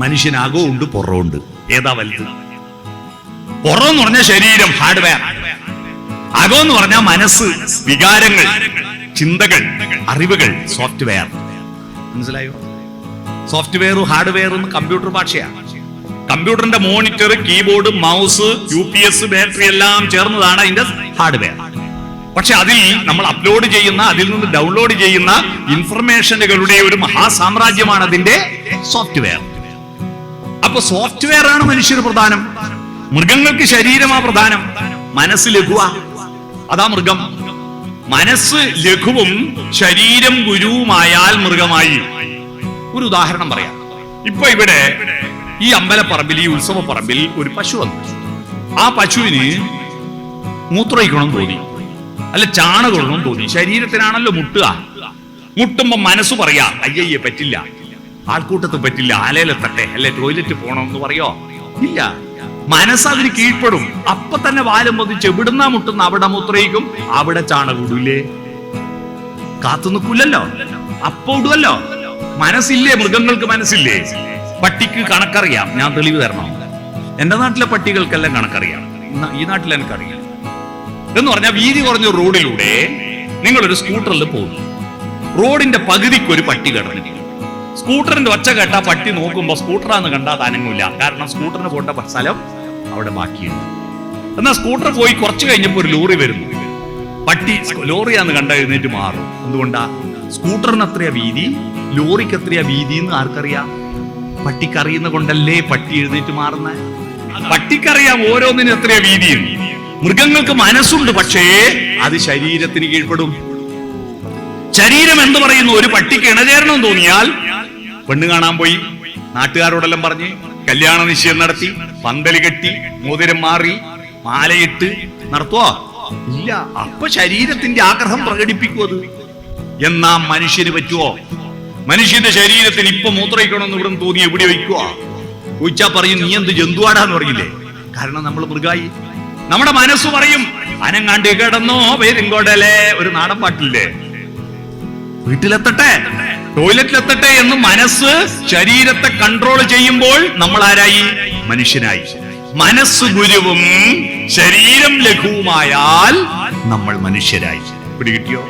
മനുഷ്യനാകോ ഉണ്ട്, പുറമുണ്ട്. ഏതാ വലുത്? പുറം എന്ന് പറഞ്ഞാൽ ശരീരം, ഹാർഡ്വെയർ. അകോ എന്ന് പറഞ്ഞാൽ മനസ്സ്, വികാരങ്ങൾ, ചിന്തകൾ, അറിവുകൾ, സോഫ്റ്റ്വെയർ. മനസ്സിലായോ? സോഫ്റ്റ്വെയറും ഹാർഡ്വെയറും കമ്പ്യൂട്ടർ ഭാഷയാണ്. കമ്പ്യൂട്ടറിന്റെ monitor, keyboard, mouse, UPS, battery എല്ലാം ചേർന്നതാണ് അതിന്റെ ഹാർഡ്വെയർ. പക്ഷെ അതിൽ നമ്മൾ അപ്ലോഡ് ചെയ്യുന്ന, അതിൽ നിന്ന് ഡൗൺലോഡ് ചെയ്യുന്ന ഇൻഫർമേഷനുകളുടെ ഒരു മഹാസാമ്രാജ്യമാണ് അതിന്റെ സോഫ്റ്റ്വെയർ. അപ്പൊ സോഫ്റ്റ്വെയർ ആണ് മനുഷ്യന് പ്രധാനം. മൃഗങ്ങൾക്ക് ശരീരമാ പ്രധാനം, മനസ്സ് ലഘുവാ. അതാ മൃഗം. മനസ്സ് ലഘുവും ശരീരം ഗുരുവുമായാൽ മൃഗമായി. ഒരു ഉദാഹരണം പറയാം. ഇപ്പൊ ഇവിടെ ഈ അമ്പലപ്പറമ്പിൽ, ഈ ഉത്സവ പറമ്പിൽ ഒരു പശു വന്നു. ആ പശുവിന് മൂത്രമൊഴിക്കണം തോന്നി, അല്ല ചാണകം തോന്നി. ശരീരത്തിനാണല്ലോ മുട്ടുക. മുട്ടുമ്പോ മനസ്സ് പറയാ, അയ്യയ്യെ പറ്റില്ല, ആൾക്കൂട്ടത്ത് പറ്റില്ല, ആലയിലെത്തട്ടെ, അല്ലെ ടോയ്ലറ്റ് പോണം എന്ന് പറയോ? ഇല്ല. മനസ്സതിന് കീഴ്പ്പെടും. അപ്പൊ തന്നെ വാലും പൊതിച്ച് എവിടുന്നാ മുട്ടുന്ന അവിടെ മൂത്രയിക്കും, അവിടെ ചാണകൂടൂലേ? കാത്തു നിൽക്കൂലല്ലോ, അപ്പൊ ഇടുവല്ലോ. മനസ്സില്ലേ? മൃഗങ്ങൾക്ക് മനസ്സില്ലേ? പട്ടിക്ക് കണക്കറിയാം. ഞാൻ തെളിവ് തരണം. എന്റെ നാട്ടിലെ പട്ടികൾക്കെല്ലാം കണക്കറിയാം. ഈ നാട്ടിൽ എനിക്കറിയാം. എന്ന് പറഞ്ഞാൽ വീതി കുറഞ്ഞ റോഡിലൂടെ നിങ്ങളൊരു സ്കൂട്ടറിൽ പോകുന്നു. റോഡിന്റെ പകുതിക്ക് ഒരു പട്ടി കിടന്നിരിക്കും. സ്കൂട്ടറിന്റെ ഒച്ച കേട്ടാ പട്ടി നോക്കുമ്പോ സ്കൂട്ടറാന്ന് കണ്ടാൽ അനങ്ങൂല. കാരണം സ്കൂട്ടറിന് പോണ്ട സ്ഥലം അവിടെ ബാക്കിയുണ്ട്. എന്നാൽ സ്കൂട്ടർ പോയി കുറച്ച് കഴിഞ്ഞപ്പോ ഒരു ലോറി വരുന്നു. പട്ടി ലോറിയാന്ന് കണ്ട എഴുന്നേറ്റ് മാറും. എന്തുകൊണ്ടാ? സ്കൂട്ടറിന് എത്രയാ വീതി, ലോറിക്ക് എത്രയാ വീതി എന്ന് ആർക്കറിയാം? പട്ടിക്കറിയുന്ന കൊണ്ടല്ലേ പട്ടി എഴുന്നേറ്റ് മാറുന്ന. പട്ടിക്കറിയാം ഓരോന്നിനും എത്രയാ വീതിയും. മൃഗങ്ങൾക്ക് മനസ്സുണ്ട്, പക്ഷേ അത് ശരീരത്തിന് കീഴ്പ്പെടും. ശരീരം എന്ന് പറയുന്നു. ഒരു പട്ടിക്ക് ഇണചേരണം തോന്നിയാൽ പെണ്ണ് കാണാൻ പോയി, നാട്ടുകാരോടെല്ലാം പറഞ്ഞ് കല്യാണ നിശ്ചയം നടത്തി, പന്തല് കെട്ടി, മോതിരം മാറി, മാലയിട്ട് നടത്തുവോ? ഇല്ല. അപ്പൊ ശരീരത്തിന്റെ ആഗ്രഹം പ്രകടിപ്പിക്കും അത്. എന്നാ മനുഷ്യന് പറ്റുവോ? മനുഷ്യന്റെ ശരീരത്തിന് ഇപ്പൊ മൂത്രയിക്കണമെന്ന് ഇവിടെ തോന്നി എവിടെ വയ്ക്കുവോ? ചോദിച്ചാ പറയും, നീ എന്ത് ജന്തുവാടാന്ന് പറയില്ലേ? കാരണം നമ്മൾ മൃഗായി. നമ്മുടെ മനസ്സ് പറയും, അനങ്ങാണ്ട് കിടന്നോ പേരിങ്കോടല്ലേ, ഒരു നാടൻ പാട്ടില്ലേ, വീട്ടിലെത്തട്ടെ, ടോയ്ലറ്റിലെത്തട്ടെ എന്ന് മനസ്സ് ശരീരത്തെ കൺട്രോൾ ചെയ്യുമ്പോൾ നമ്മൾ ആരായി? മനുഷ്യനായി. മനസ്സ് ഗുരുവും ശരീരം ലഘുവുമായാൽ നമ്മൾ മനുഷ്യരായി. പിടികിട്ടിയോ?